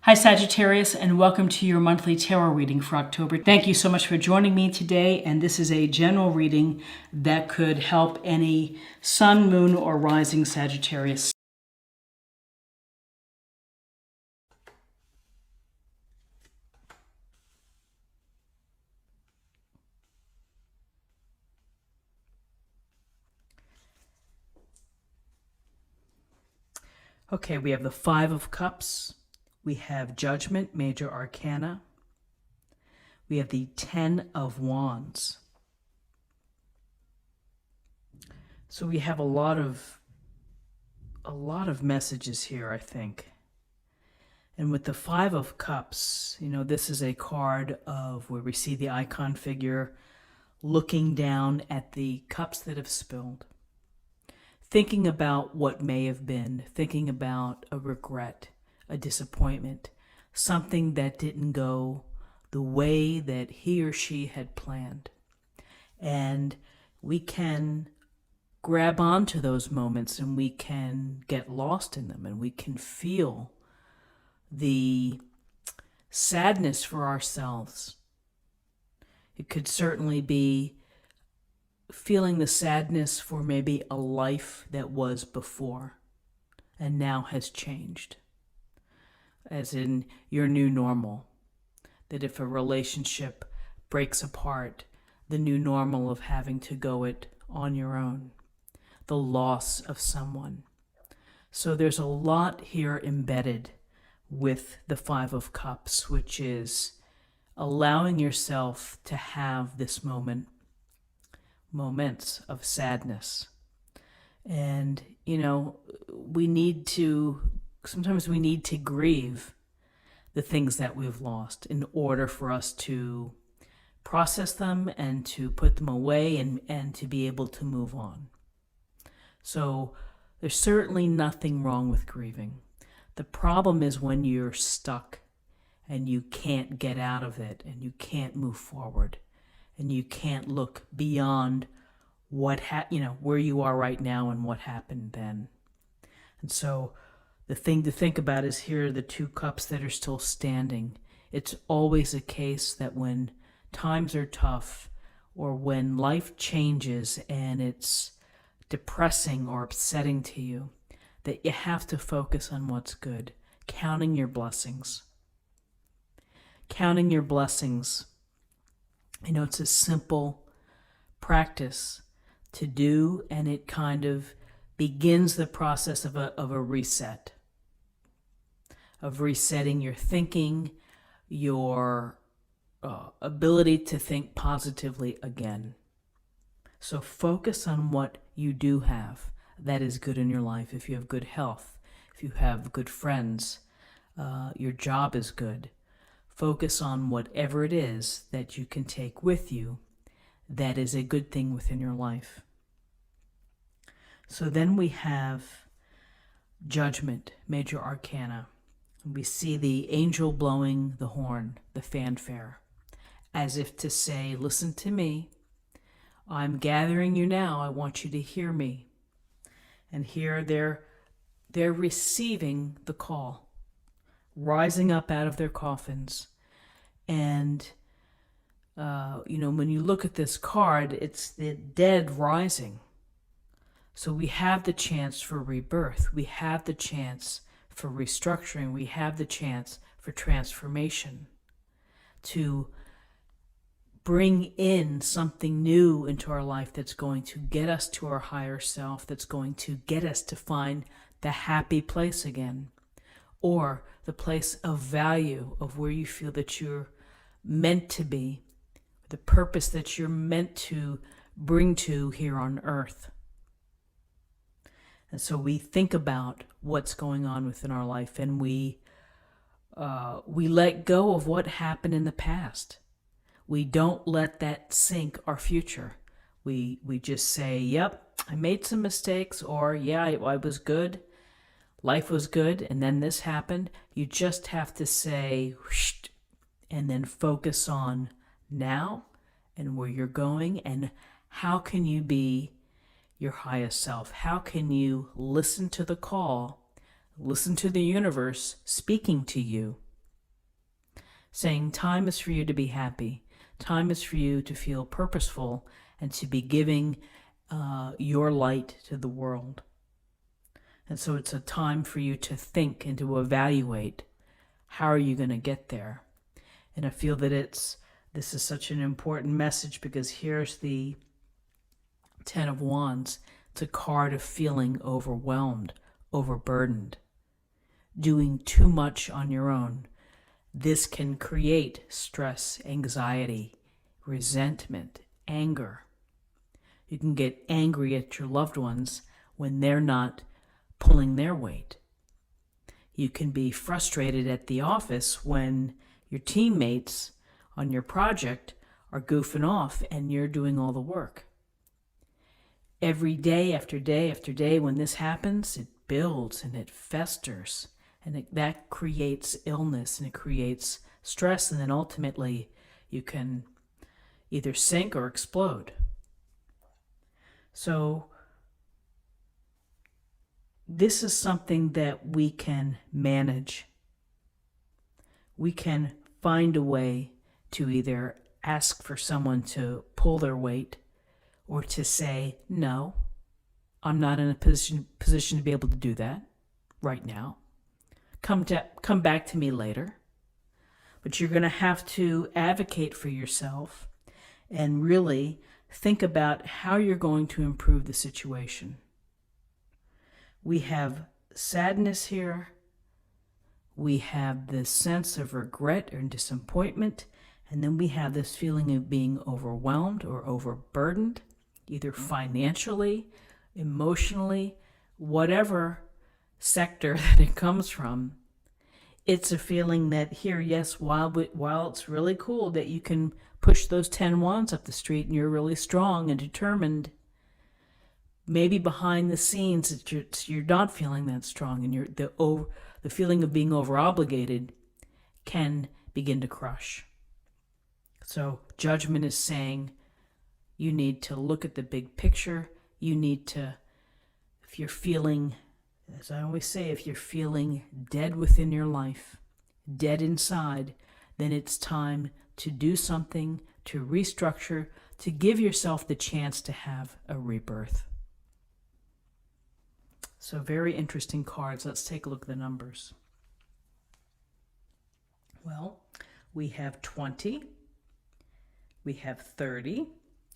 Hi Sagittarius, and welcome to your monthly tarot reading for October. Thank you so much for joining me today, and this is a general reading that could help any sun, moon, or rising Sagittarius. Okay, we have the Five of Cups, we have Judgment, Major Arcana, we have the Ten of Wands. So we have a lot of messages here, I think. And with the Five of Cups, this is a card of where we see the icon figure looking down at the cups that have spilled, thinking about what may have been, thinking about a regret, a disappointment, something that didn't go the way that he or she had planned. And we can grab onto those moments and we can get lost in them, and we can feel the sadness for ourselves. It could certainly be feeling the sadness for maybe a life that was before and now has changed, as in your new normal. That if a relationship breaks apart, the new normal of having to go it on your own, the loss of someone. So there's a lot here embedded with the Five of Cups, which is allowing yourself to have this moments of sadness. And sometimes we need to grieve the things that we've lost in order for us to process them and to put them away and to be able to move on. So there's certainly nothing wrong with grieving. The problem is when you're stuck and you can't get out of it and you can't move forward and you can't look beyond where you are right now and what happened then. And so the thing to think about is here are the two cups that are still standing. It's always a case that when times are tough or when life changes and it's depressing or upsetting to you, that you have to focus on what's good, counting your blessings. Counting your blessings. It's a simple practice to do, and it kind of begins the process of a reset, of resetting your thinking, your ability to think positively again. So focus on what you do have that is good in your life. If you have good health, if you have good friends, your job is good. Focus on whatever it is that you can take with you that is a good thing within your life. So then we have Judgment, Major Arcana. We see the angel blowing the horn, the fanfare, as if to say, listen to me. I'm gathering you now. I want you to hear me. And here they're receiving the call, rising up out of their coffins. And, when you look at this card, it's the dead rising. So we have the chance for rebirth. We have the chance for restructuring. We have the chance for transformation, to bring in something new into our life that's going to get us to our higher self, that's going to get us to find the happy place again, or the place of value, of where you feel that you're meant to be, the purpose that you're meant to bring to here on earth. And so we think about what's going on within our life, and we let go of what happened in the past. We don't let that sink our future. We just say, yep, I made some mistakes, or yeah, I was good. Life was good, and then this happened. You just have to say, whoosh, and then focus on now and where you're going, and how can you be your highest self? How can you listen to the call, listen to the universe speaking to you, saying time is for you to be happy. Time is for you to feel purposeful and to be giving your light to the world. And so it's a time for you to think and to evaluate, how are you going to get there? And I feel that this is such an important message, because here's the Ten of Wands. It's a card of feeling overwhelmed, overburdened, doing too much on your own. This can create stress, anxiety, resentment, anger. You can get angry at your loved ones when they're not pulling their weight. You can be frustrated at the office when your teammates on your project are goofing off and you're doing all the work. Every day after day after day, when this happens, it builds and it festers, and that creates illness and it creates stress, and then ultimately you can either sink or explode. So this is something that we can manage. We can find a way to either ask for someone to pull their weight, or to say, no, I'm not in a position to be able to do that right now. Come back to me later. But you're going to have to advocate for yourself and really think about how you're going to improve the situation. We have sadness here. We have this sense of regret or disappointment. And then we have this feeling of being overwhelmed or overburdened, either financially, emotionally, whatever sector that it comes from. It's a feeling that here, yes, while it's really cool that you can push those 10 wands up the street and you're really strong and determined, maybe behind the scenes you're not feeling that strong, and the feeling of being over-obligated can begin to crush. So judgment is saying, you need to look at the big picture. You need to, if you're feeling, as I always say, if you're feeling dead within your life, dead inside, then it's time to do something, to restructure, to give yourself the chance to have a rebirth. So very interesting cards. Let's take a look at the numbers. Well, we have 20, we have 30,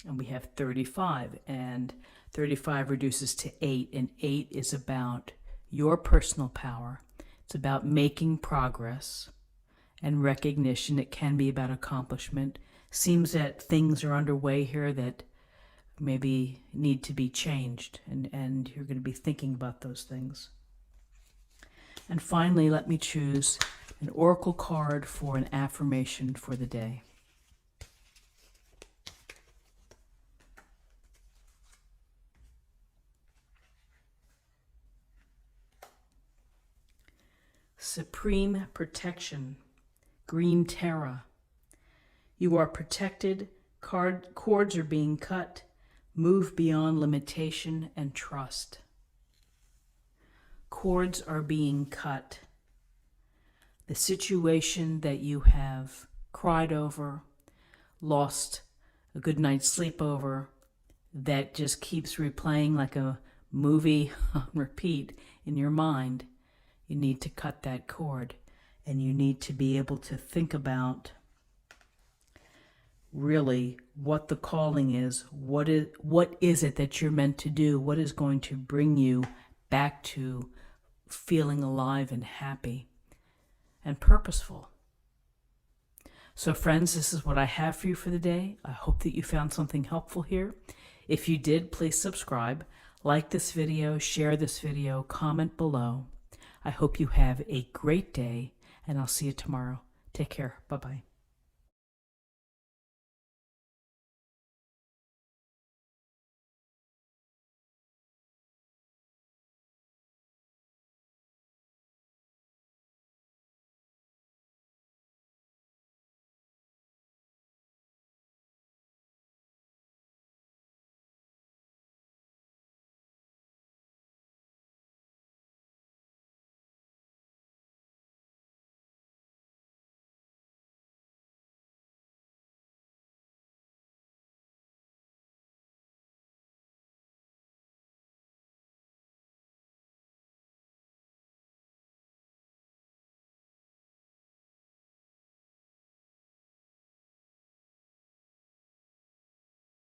and we have 35, and 35 reduces to 8, and 8 is about your personal power. It's about making progress and recognition. It can be about accomplishment. Seems that things are underway here that maybe need to be changed, and you're going to be thinking about those things. And finally, let me choose an oracle card for an affirmation for the day. Supreme protection, green Terra. You are protected, cords are being cut, move beyond limitation and trust. Cords are being cut. The situation that you have cried over, lost a good night's sleep over, that just keeps replaying like a movie on repeat in your mind, you need to cut that cord, and you need to be able to think about really what the calling is. What is it that you're meant to do? What is going to bring you back to feeling alive and happy and purposeful? So friends, this is what I have for you for the day. I hope that you found something helpful here. If you did, please subscribe, like this video, share this video, comment below. I hope you have a great day, and I'll see you tomorrow. Take care. Bye-bye.